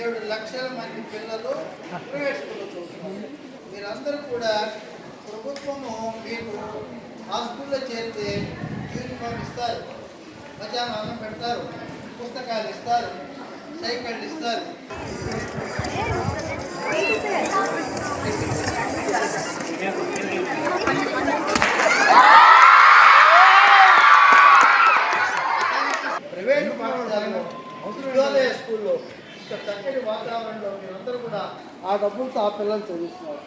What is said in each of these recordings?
7,00,000 మంది పిల్లలు ప్రైవేట్ స్కూల్లో చదువుతున్నారు. మీరందరూ కూడా ప్రభుత్వము మీకు ఆ స్కూల్లో చేరితే యూనిఫామ్ ఇస్తారు, మధ్యాహ్నం అన్నం పెడతారు, పుస్తకాలు ఇస్తారు, సైకిళ్ళు ఇస్తారు. ప్రైవేటు పాఠశాలలో విద్యాలయ స్కూల్లో ఇక్కడ చక్కటి వాతావరణంలో మీరందరూ కూడా ఆ డబ్బులతో ఆ పిల్లలు చదువుతున్నారు.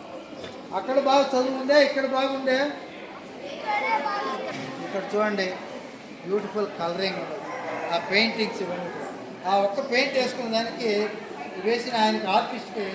అక్కడ బాగా చదువుందే, ఇక్కడ బాగుండే. ఇక్కడ చూడండి, బ్యూటిఫుల్ కలరింగ్, ఆ పెయింటింగ్స్ ఇవన్నీ. ఆ ఒక్క పెయింట్ వేసుకున్న దానికి వేసిన ఆయనకి ఆర్టిస్ట్కి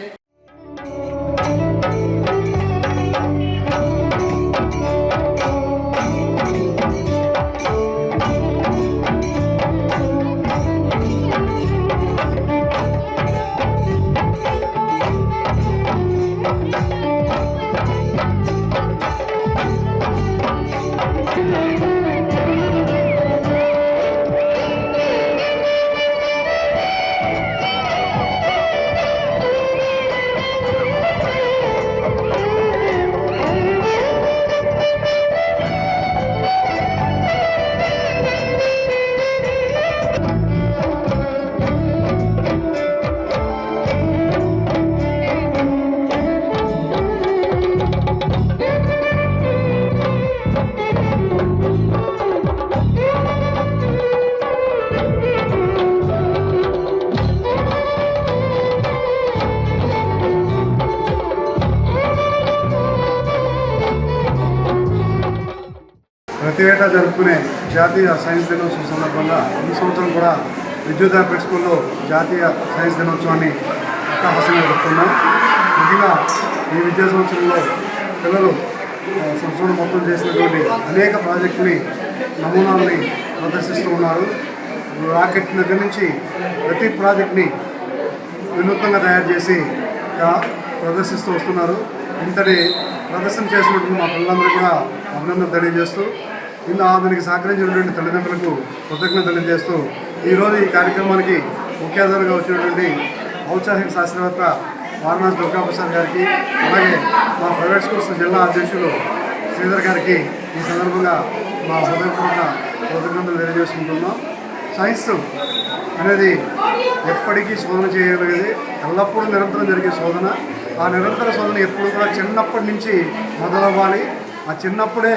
ప్రతి ఏటా జరుపుకునే జాతీయ సైన్స్ దినోత్సవం సందర్భంగా ఈ సంవత్సరం కూడా విద్యుత్ ప్రైవేట్ స్కూల్లో జాతీయ సైన్స్ దినోత్సవాన్ని అట్టహాసంగా జరుపుకున్నాం. ముఖ్యంగా ఈ విద్యా సంవత్సరంలో పిల్లలు సంవత్సరం మొత్తం చేసినటువంటి అనేక ప్రాజెక్టుని నమూనాలని ప్రదర్శిస్తూ ఉన్నారు. రాకెట్ దగ్గర నుంచి ప్రతి ప్రాజెక్ట్ని వినూత్నంగా తయారు చేసి ప్రదర్శిస్తూ వస్తున్నారు. ఇంతటి ప్రదర్శన చేసినట్టు మా పిల్లలందరూ కూడా అభినందనలు తెలియజేస్తూ దానికి సహకరించినటువంటి తల్లిదండ్రులకు కృతజ్ఞతలు తెలియజేస్తూ ఈరోజు ఈ కార్యక్రమానికి ముఖ్య అతిథిగా వచ్చినటువంటి ఔత్సాహిక శాస్త్రవేత్త వారణాసి దుర్గాప్రసాద్ గారికి, అలాగే మా ప్రైవేట్ స్కూల్స్ జిల్లా అధ్యక్షులు శ్రీధర్ గారికి ఈ సందర్భంగా మా హృదయపూర్వక కృతజ్ఞతలు తెలియజేసుకుంటున్నాం. సైన్స్ అనేది ఎప్పటికీ శోధన చేయగలిగేది, ఎల్లప్పుడూ నిరంతరం జరిగే శోధన. ఆ నిరంతర శోధన ఎప్పుడు కూడా చిన్నప్పటి నుంచి మొదలవ్వాలి. ఆ చిన్నప్పుడే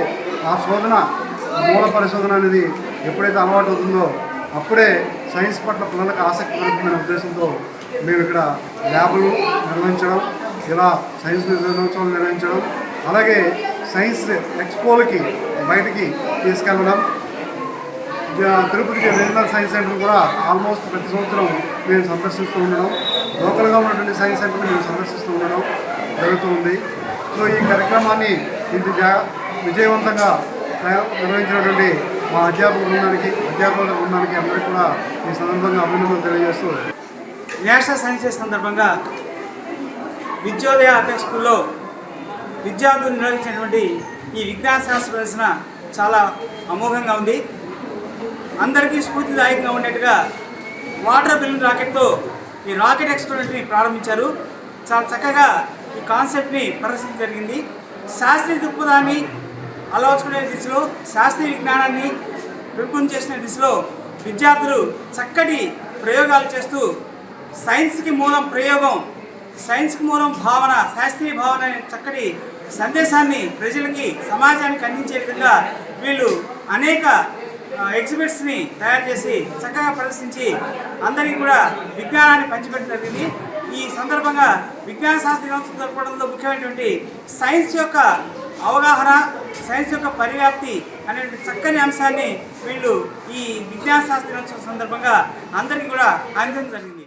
ఆ శోధన, మూల పరిశోధన అనేది ఎప్పుడైతే అలవాటు అవుతుందో అప్పుడే సైన్స్ పట్ల పిల్లలకు ఆసక్తి పెరుగుతుందనే ఉద్దేశంతో మేము ఇక్కడ ల్యాబ్లు నిర్వహించడం, ఇలా సైన్స్ దినోత్సవాలు నిర్వహించడం, అలాగే సైన్స్ ఎక్స్పోలకి బయటికి తీసుకెళ్ళడం, తిరుపతికి రీజనల్ సైన్స్ సెంటర్ కూడా ఆల్మోస్ట్ ప్రతి సంవత్సరం మేము సందర్శిస్తూ ఉండడం, లోకల్గా ఉన్నటువంటి సైన్స్ సెంటర్ని మేము సందర్శిస్తూ ఉండడం జరుగుతుంది. సో ఈ కార్యక్రమాన్ని ఇంత విజయవంతంగా నిర్వహించినటువంటి మా అధ్యాపక బృందానికి అందరికీ కూడా ఈ సందర్భంగా అభినందనలు తెలియజేస్తూ, నేషనల్ సైన్స్ డే సందర్భంగా విద్యోదయ అపెక్స్ స్కూల్లో విద్యార్థులు నిర్వహించినటువంటి ఈ విజ్ఞాన శాస్త్ర ప్రదర్శన చాలా అమోఘంగా ఉంది. అందరికీ స్ఫూర్తిదాయకంగా ఉండేట్టుగా వాటర్ బెలూన్ రాకెట్తో ఈ రాకెట్ ఎక్స్పెరిమెంట్ని ప్రారంభించారు. చాలా చక్కగా ఈ కాన్సెప్ట్ని ప్రదర్శించడం జరిగింది. శాస్త్రీయ దృక్పథాన్ని అలవర్చుకునే దిశలో, శాస్త్రీయ విజ్ఞానాన్ని పెంపొందించేసిన చేసిన దిశలో విద్యార్థులు చక్కటి ప్రయోగాలు చేస్తూ సైన్స్కి మూలం ప్రయోగం, సైన్స్కి మూలం భావన, శాస్త్రీయ భావన అనే చక్కటి సందేశాన్ని ప్రజలకి, సమాజానికి అందించే విధంగా వీళ్ళు అనేక ఎగ్జిబిట్స్ని తయారు చేసి చక్కగా ప్రదర్శించి అందరికీ కూడా విజ్ఞానాన్ని పంచిపెట్టడం జరిగింది. ఈ సందర్భంగా విజ్ఞాన శాస్త్ర దినోత్సవం జరపడంలో ముఖ్యమైనటువంటి సైన్స్ యొక్క అవగాహన, సైన్స్ యొక్క పరివ్యాప్తి అనేటువంటి చక్కని అంశాన్ని వీళ్ళు ఈ విజ్ఞాన శాస్త్ర దినోత్సవం సందర్భంగా అందరికీ కూడా అందించడం జరిగింది.